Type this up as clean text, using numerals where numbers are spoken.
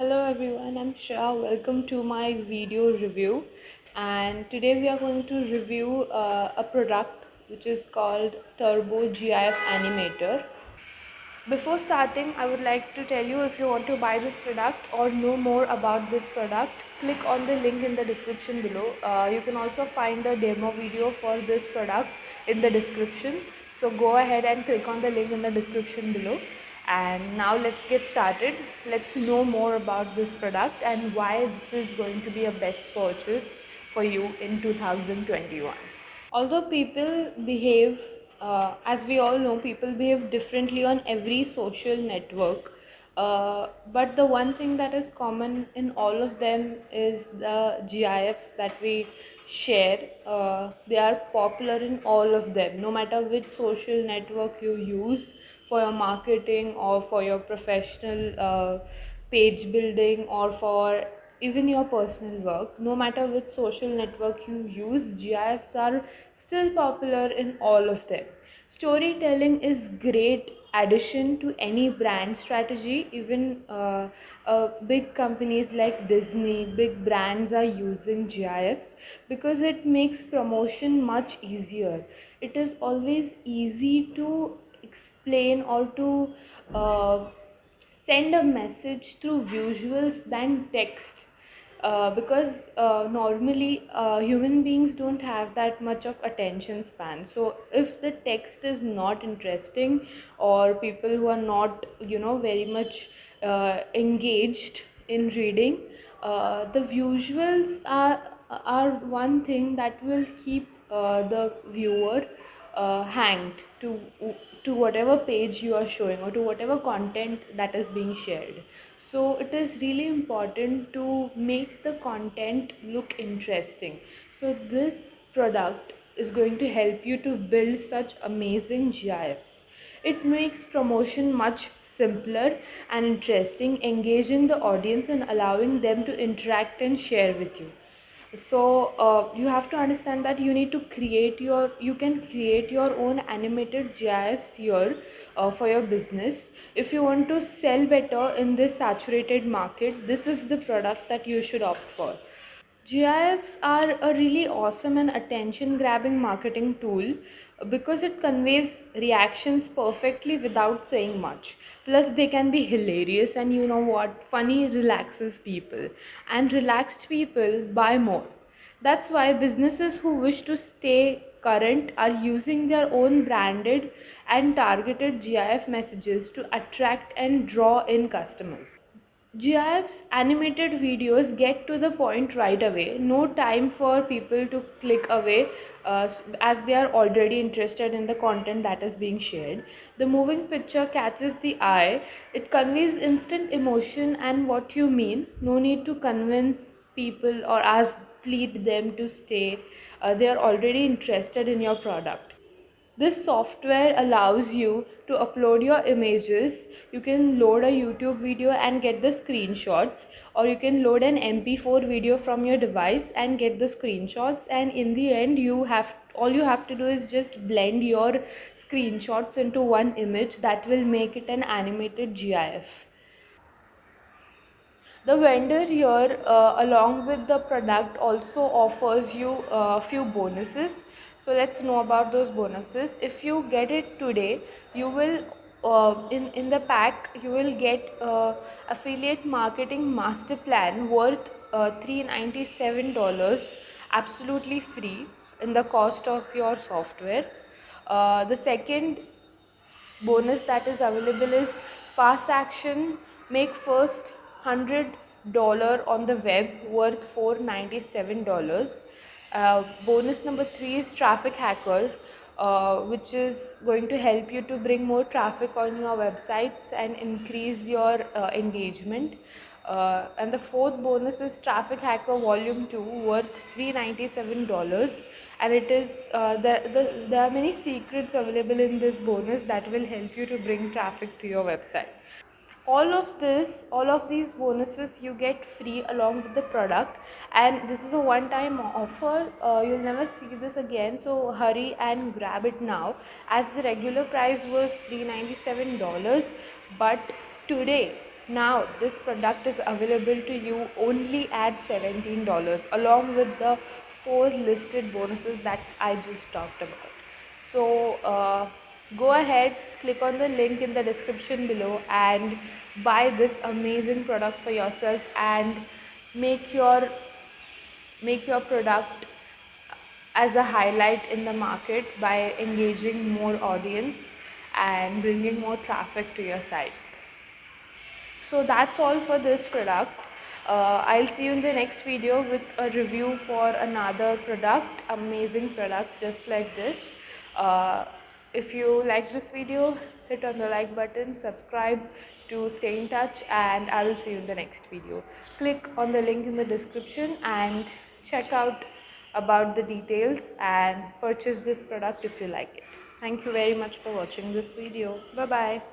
Hello everyone, I'm Shreya. Welcome to my video review. And today we are going to review a product which is called Turbo GIF Animator. Before starting, I would like to tell you, if you want to buy this product or know more about this product, click on the link in the description below. You can also find a demo video for this product in the description. So go ahead and click on the link in the description below. And now let's get started. Let's know more about this product and why this is going to be a best purchase for you in 2021. Although people behave, as we all know, people behave differently on every social network. But the one thing that is common in all of them is the GIFs that we share. They are popular in all of them, no matter which social network you use for your marketing or for your professional page building or for even your personal work. No matter which social network you use, GIFs are still popular in all of them. Storytelling is great addition to any brand strategy. Even big companies like Disney, big brands are using GIFs because it makes promotion much easier. It is always easy to explain or to uh, send a message through visuals than text, because normally human beings don't have that much of attention span. So if the text is not interesting, or people who are not very much engaged in reading, the visuals are one thing that will keep the viewer hanged to whatever page you are showing or to whatever content that is being shared. So it is really important to make the content look interesting. So this product is going to help you to build such amazing GIFs. It makes promotion much simpler and interesting, engaging the audience and allowing them to interact and share with you. So you have to understand that you can create your own animated GIFs here for your business. If you want to sell better in this saturated market, this is the product that you should opt for. GIFs are a really awesome and attention grabbing marketing tool because it conveys reactions perfectly without saying much. Plus, they can be hilarious, and you know what? Funny relaxes people, and relaxed people buy more. That's why businesses who wish to stay current are using their own branded and targeted GIF messages to attract and draw in customers. GIF's animated videos get to the point right away. No time for people to click away, as they are already interested in the content that is being shared. The moving picture catches the eye. It conveys instant emotion and what you mean. No need to convince people or ask, plead them to stay. They are already interested in your product. This software allows you to upload your images. You can load a YouTube video and get the screenshots, or you can load an MP4 video from your device and get the screenshots. And in the end, all you have to do is just blend your screenshots into one image that will make it an animated GIF. The vendor here, along with the product, also offers you a few bonuses. So let's know about those bonuses. If you get it today, you will in the pack you will get affiliate marketing master plan worth $397, absolutely free in the cost of your software. The second bonus that is available is fast action. Make first $100 on the web worth $497. Bonus number 3 is traffic hacker, which is going to help you to bring more traffic on your websites and increase your engagement. And the fourth bonus is Traffic Hacker Volume 2 worth $397. And it is there are many secrets available in this bonus that will help you to bring traffic to your website. All of these bonuses you get free along with the product, and this is a one time offer. You'll never see this again, so hurry and grab it now, as the regular price was $397, but today Now this product is available to you only at $17 along with the 4 listed bonuses that I just talked about. So go ahead, click on the link in the description below and buy this amazing product for yourself and make your product as a highlight in the market by engaging more audience and bringing more traffic to your site. So that's all for this product. I'll see you in the next video with a review for another product, amazing product just like this. If you like this video, hit on the like button, subscribe to stay in touch, and I will see you in the next video. Click on the link in the description and check out about the details and purchase this product if you like it. Thank you very much for watching this video. Bye bye.